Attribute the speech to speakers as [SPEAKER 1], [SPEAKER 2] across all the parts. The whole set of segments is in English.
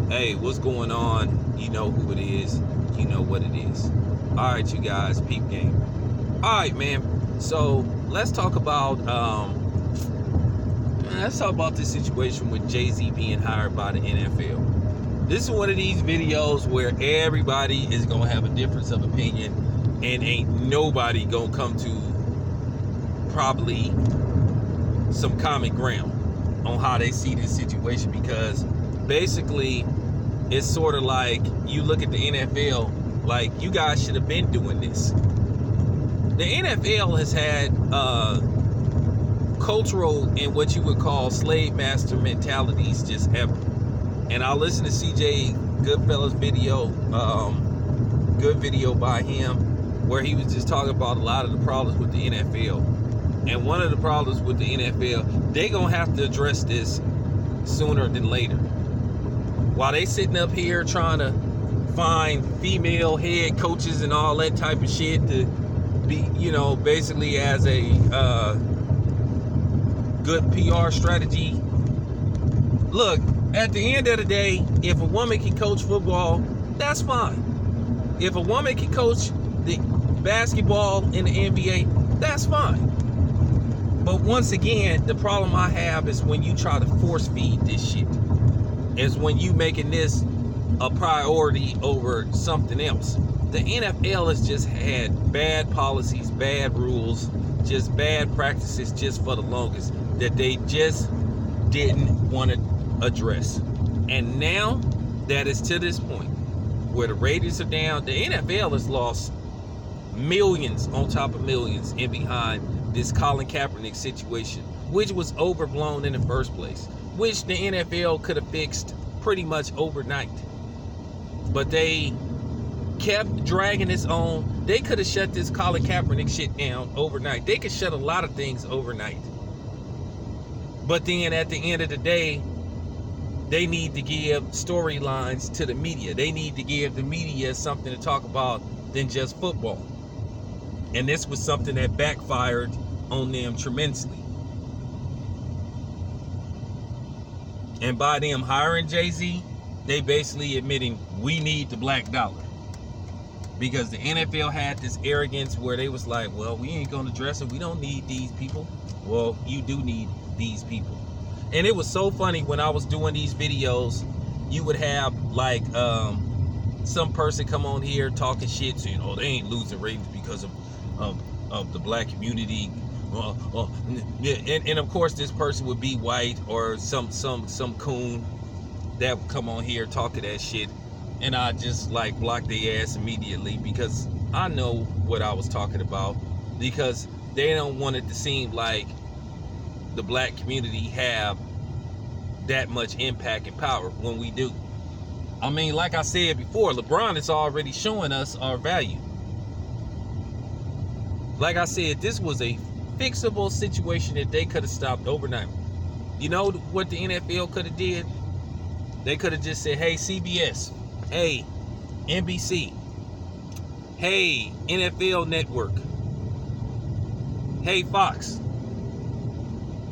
[SPEAKER 1] Hey, what's going on? You know who it is. You know what it is. All right, you guys, peep game. All right, man. So let's talk about this situation with Jay-Z being hired by the NFL. This is one of these videos where everybody is gonna have a difference of opinion, and ain't nobody gonna come to probably some common ground on how they see this situation, because basically it's sort of like you look at the NFL like you guys should have been doing this. The NFL has had cultural and what you would call slave master mentalities just ever. And I'll listen to CJ Goodfellas video, good video by him, where he was just talking about a lot of the problems with the NFL. And one of the problems with the NFL, they gonna have to address this sooner than later. While they sitting up here trying to find female head coaches and all that type of shit to be, basically as a good PR strategy. Look, at the end of the day, if a woman can coach football, that's fine. If a woman can coach the basketball in the NBA, that's fine. But once again, the problem I have is when you try to force feed this shit. Is when you making this a priority over something else. The NFL has just had bad policies, bad rules, just bad practices just for the longest that they just didn't want to address. And now that is to this point where the ratings are down, the NFL has lost millions on top of millions in behind this Colin Kaepernick situation, which was overblown in the first place, which the NFL could have fixed pretty much overnight. But they kept dragging this on. They could have shut this Colin Kaepernick shit down overnight. They could shut a lot of things overnight. But then at the end of the day, they need to give storylines to the media. They need to give the media something to talk about than just football. And this was something that backfired on them tremendously. And by them hiring Jay-Z, they basically admitting we need the black dollar. Because the NFL had this arrogance where they was like, well, we ain't going to address it. We don't need these people. Well, you do need these people. And it was so funny when I was doing these videos, you would have like some person come on here talking shit, saying, oh, they ain't losing ratings because of the black community. And of course this person would be white or some coon that would come on here talking that shit, and I just like block their ass immediately, because I know what I was talking about, because they don't want it to seem like the black community have that much impact and power when we do. I mean, like I said before, LeBron is already showing us our value. Like I said, this was a fixable situation that they could have stopped overnight. You know what the NFL could have did? They could have just said, hey, CBS, hey, NBC, hey, NFL Network, hey, Fox,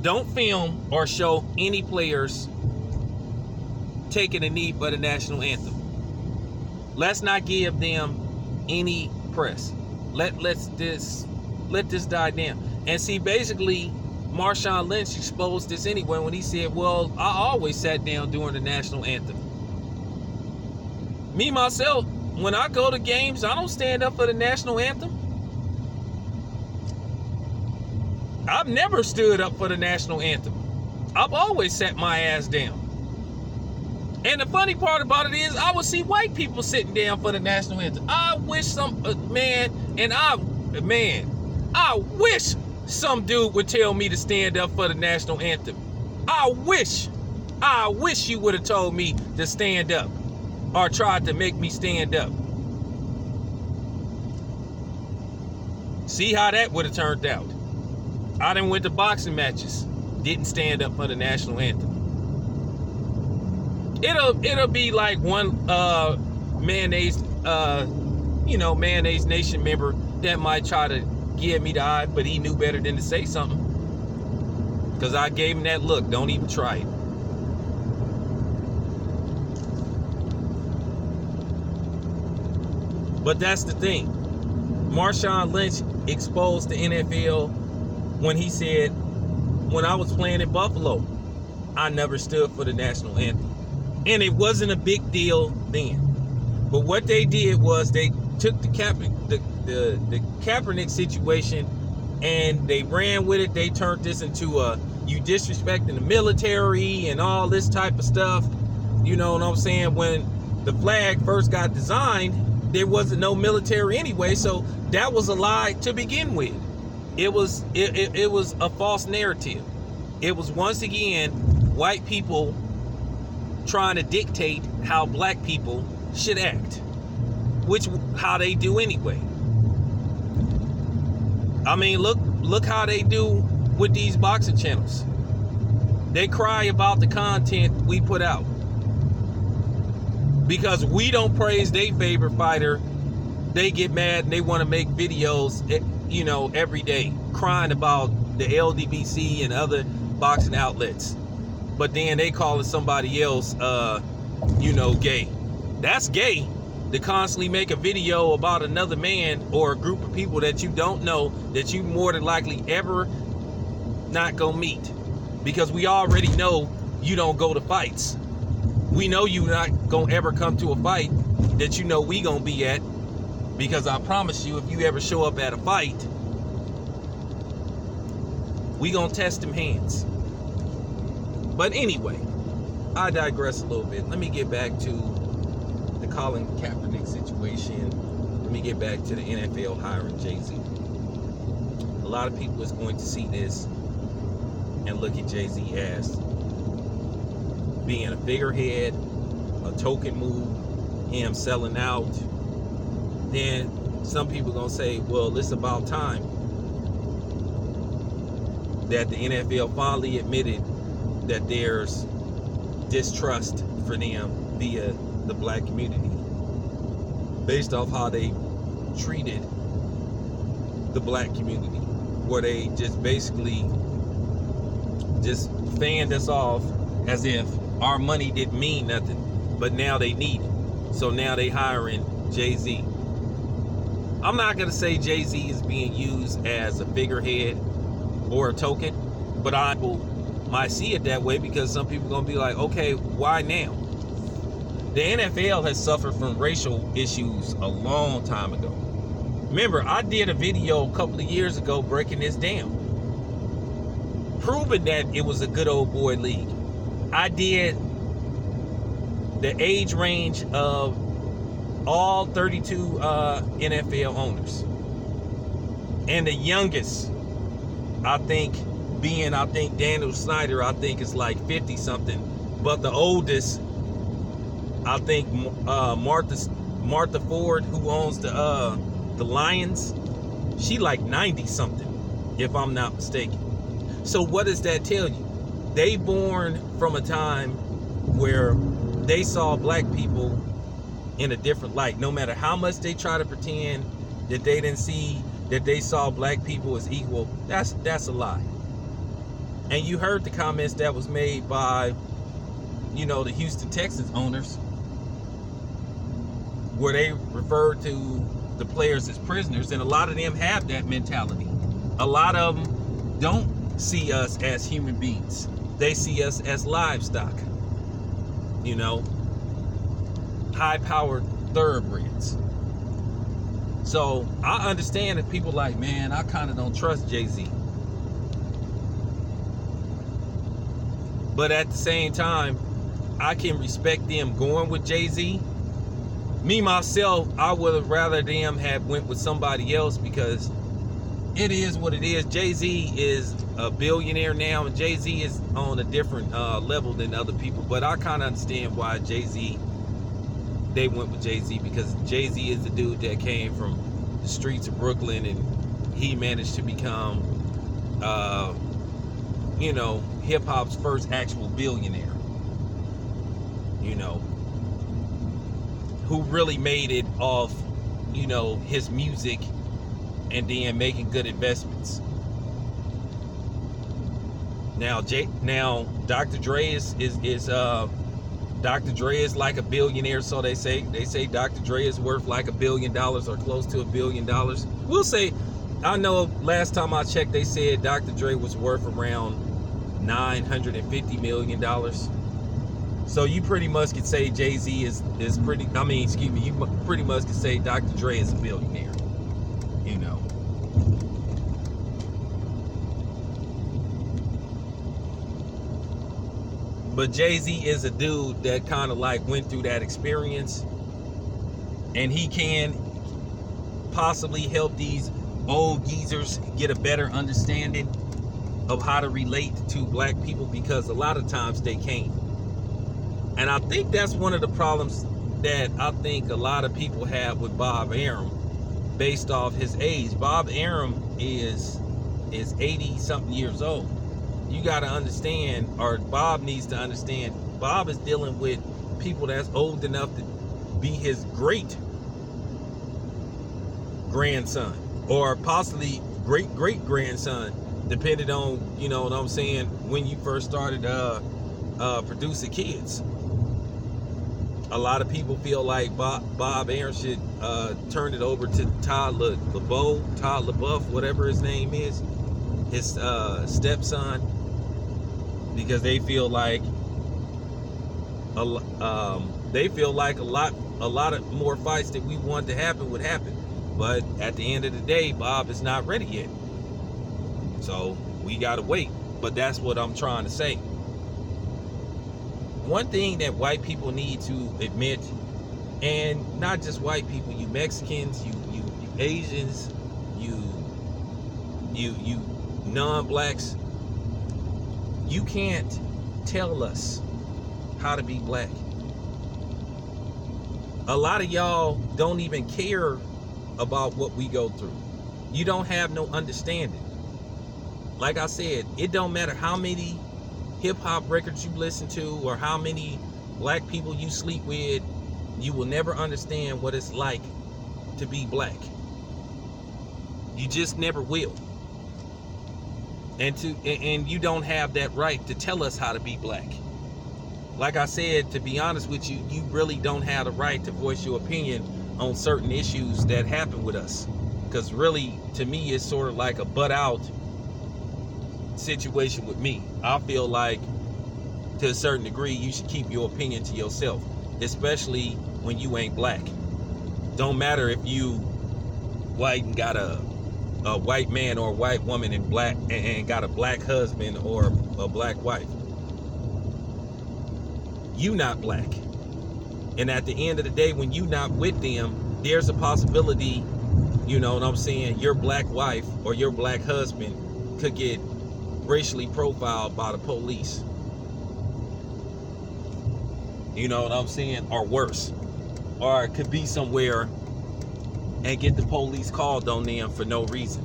[SPEAKER 1] don't film or show any players taking a knee for the national anthem. Let's not give them any press. Let this die down. And see, basically, Marshawn Lynch exposed this anyway when he said, well, I always sat down during the national anthem. Me, myself, when I go to games, I don't stand up for the national anthem. I've never stood up for the national anthem. I've always sat my ass down. And the funny part about it is, I would see white people sitting down for the national anthem. I wish I wish some dude would tell me to stand up for the national anthem. I wish you would have told me to stand up, or tried to make me stand up. See how that would have turned out. I done went to boxing matches, didn't stand up for the national anthem. It'll be like one Mayonnaise Nation member that might try to give me the eye, but he knew better than to say something. Because I gave him that look, don't even try it. But that's the thing. Marshawn Lynch exposed the NFL when he said, when I was playing in Buffalo, I never stood for the national anthem. And it wasn't a big deal then. But what they did was they took the Kaepernick situation and they ran with it. They turned this into you disrespecting the military and all this type of stuff. You know what I'm saying? When the flag first got designed, there wasn't no military anyway, so that was a lie to begin with. It was a false narrative. It was once again white people trying to dictate how black people should act, which how they do anyway. I mean, look how they do with these boxing channels. They cry about the content we put out because we don't praise their favorite fighter. They get mad and they want to make videos, you know, every day crying about the LDBC and other boxing outlets, but then they calling somebody else you know, gay. That's gay to constantly make a video about another man or a group of people that you don't know, that you more than likely ever not gonna meet, because we already know you don't go to fights. We know you not gonna ever come to a fight that you know we gonna be at, because I promise you, if you ever show up at a fight, we gonna test them hands. But anyway, I digress a little bit. Let me get back to the Colin Kaepernick situation. Let me get back to the NFL hiring Jay-Z. A lot of people is going to see this and look at Jay-Z as being a figurehead, a token move, him selling out. Then some people gonna say, well, it's about time that the NFL finally admitted that there's distrust for them via the black community based off how they treated the black community, where they just basically just fanned us off as if our money didn't mean nothing, but now they need it. So now they hiring Jay-Z. I'm not gonna say Jay-Z is being used as a figurehead or a token, but I might see it that way because some people are gonna be like, okay, why now? The NFL has suffered from racial issues a long time ago. Remember, I did a video a couple of years ago breaking this down, proving that it was a good old boy league. I did the age range of all 32 NFL owners, and the youngest, I think Daniel Snyder, I think is like 50 something, but the oldest, I think Martha Ford, who owns the Lions, she like 90 something, if I'm not mistaken. So what does that tell you? They born from a time where they saw black people in a different light. No matter how much they try to pretend that they didn't see that they saw black people as equal, that's a lie. And you heard the comments that was made by, you know, the Houston Texans owners, where they referred to the players as prisoners, and a lot of them have that mentality. A lot of them don't see us as human beings. They see us as livestock, you know, high-powered thoroughbreds. So I understand that people like, man, I kind of don't trust Jay-Z. But at the same time, I can respect them going with Jay-Z. Me, myself, I would have rather them have went with somebody else, because it is what it is. Jay-Z is a billionaire now, and Jay-Z is on a different level than other people. But I kind of understand why they went with Jay-Z, because Jay-Z is the dude that came from the streets of Brooklyn, and he managed to become, you know, hip-hop's first actual billionaire, you know, who really made it off, you know, his music and then making good investments. Now Dr. Dre is Dr. Dr. Dre is like a billionaire, so they say. They say Dr. Dre is worth like $1 billion or close to $1 billion. We'll say, I know last time I checked, they said Dr. Dre was worth around $950 million. So you pretty much could say Jay-Z is pretty, I mean, excuse me, you pretty much could say Dr. Dre is a billionaire, you know. But Jay-Z is a dude that kind of like went through that experience, and he can possibly help these old geezers get a better understanding of how to relate to black people, because a lot of times they can't. And I think that's one of the problems that I think a lot of people have with Bob Arum based off his age. Bob Arum is 80 something years old. You got to understand, or Bob needs to understand, Bob is dealing with people that's old enough to be his great grandson, or possibly great grandson, depending on, you know what I'm saying, when you first started producing kids. A lot of people feel like Bob Arum should turn it over to Todd LaBeouf, whatever his name is, his stepson, because they feel like a lot of more fights that we want to happen would happen. But at the end of the day, Bob is not ready yet. So we gotta wait. But that's what I'm trying to say. One thing that white people need to admit, and not just white people, you Mexicans, you Asians, you non-blacks, you can't tell us how to be black. A lot of y'all don't even care about what we go through. You don't have no understanding. Like I said, it don't matter how many hip-hop records you listen to or how many black people you sleep with, you will never understand what it's like to be black. You just never will. And you don't have that right to tell us how to be black. Like I said, to be honest with you, you really don't have the right to voice your opinion on certain issues that happen with us. Because really, to me, it's sort of like a butt out situation with me. I feel like, to a certain degree, you should keep your opinion to yourself, especially when you ain't black. Don't matter if you white and got a white man or a white woman and black and got a black husband or a black wife. You not black. And at the end of the day, when you not with them, there's a possibility, you know what I'm saying, your black wife or your black husband could get racially profiled by the police. You know what I'm saying? Or worse. Or it could be somewhere and get the police called on them for no reason.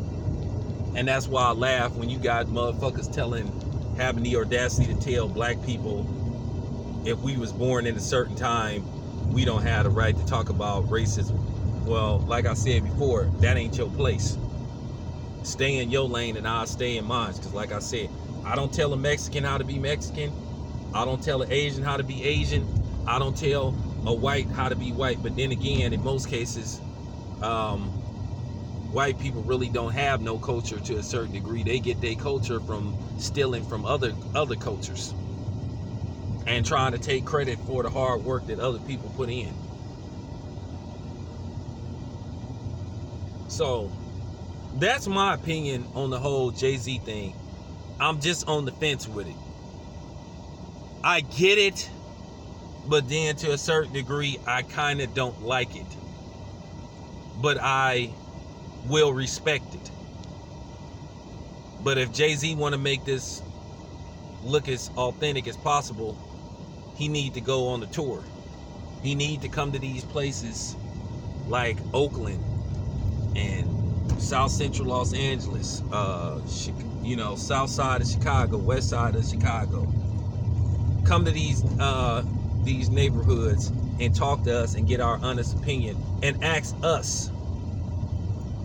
[SPEAKER 1] And that's why I laugh when you got motherfuckers having the audacity to tell black people, if we was born in a certain time, we don't have the right to talk about racism. Well, like I said before, that ain't your place. Stay in your lane and I'll stay in mine. Because like I said, I don't tell a Mexican how to be Mexican. I don't tell an Asian how to be Asian. I don't tell a white how to be white. But then again, in most cases, white people really don't have no culture to a certain degree. They get their culture from stealing from other cultures and trying to take credit for the hard work that other people put in. So that's my opinion on the whole Jay-Z thing. I'm just on the fence with it. I get it, but then to a certain degree, I kind of don't like it. But I will respect it. But if Jay-Z want to make this look as authentic as possible, he need to go on the tour. He need to come to these places like Oakland and South Central Los Angeles, you know, South Side of Chicago, West Side of Chicago. Come to these neighborhoods and talk to us and get our honest opinion and ask us,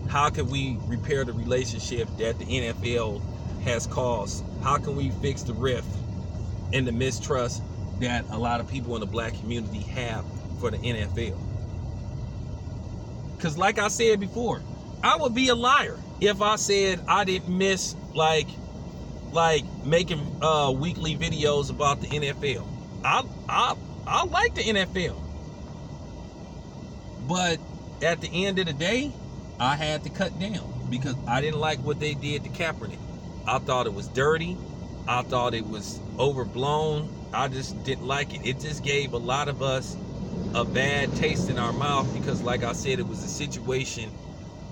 [SPEAKER 1] how can we repair the relationship that the NFL has caused? How can we fix the rift and the mistrust that a lot of people in the black community have for the NFL. Because like I said before, I would be a liar if I said I didn't miss like making weekly videos about the NFL. I like the NFL. But at the end of the day, I had to cut down because I didn't like what they did to Kaepernick. I thought it was dirty. I thought it was overblown. I just didn't like it. It just gave a lot of us a bad taste in our mouth because, like I said, it was a situation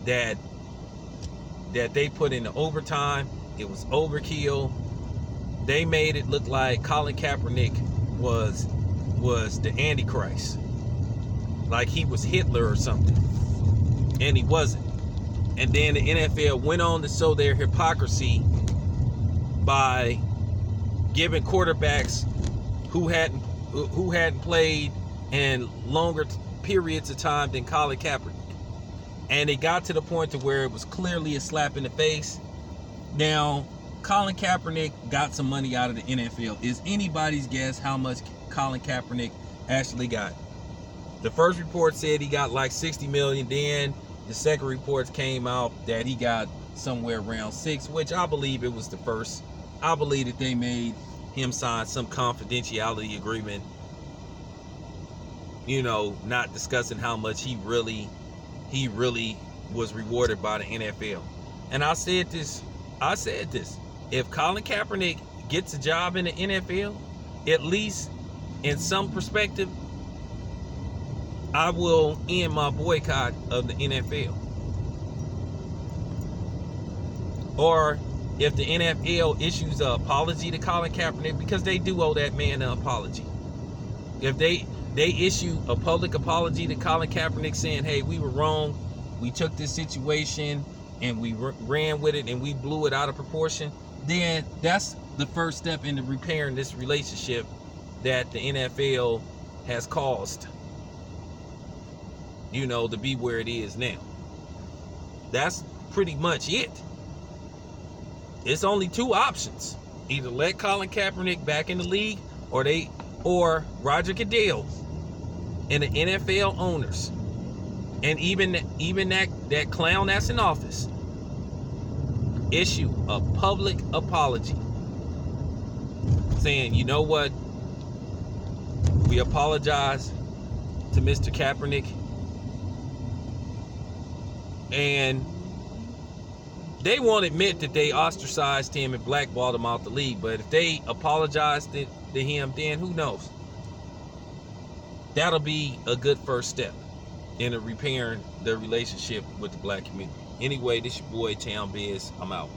[SPEAKER 1] that they put into overtime. It was overkill. They made it look like Colin Kaepernick was the Antichrist, like he was Hitler or something, and he wasn't. And then the NFL went on to show their hypocrisy by giving quarterbacks who hadn't played in longer periods of time than Colin Kaepernick. And it got to the point to where it was clearly a slap in the face. Now, Colin Kaepernick got some money out of the NFL. Is anybody's guess how much Colin Kaepernick actually got? The first report said he got like 60 million. Then the second reports came out that he got somewhere around 6, which I believe it was the first. I believe that they made him sign some confidentiality agreement, you know, not discussing how much he really was rewarded by the NFL. And I said this, if Colin Kaepernick gets a job in the NFL, at least in some perspective, I will end my boycott of the NFL. Or if the NFL issues an apology to Colin Kaepernick, because they do owe that man an apology. If they issue a public apology to Colin Kaepernick saying, hey, we were wrong, we took this situation and we ran with it and we blew it out of proportion, then that's the first step into repairing this relationship that the NFL has caused, you know, to be where it is now. That's pretty much it. It's only two options. Either let Colin Kaepernick back in the league, or Roger Goodell and the NFL owners, and even that clown that's in office, issue a public apology saying, you know what, we apologize to Mr. Kaepernick, and they won't admit that they ostracized him and blackballed him out the league, but if they apologize to him, then who knows? That'll be a good first step in repairing the relationship with the black community. Anyway, this your boy Town Biz. I'm out.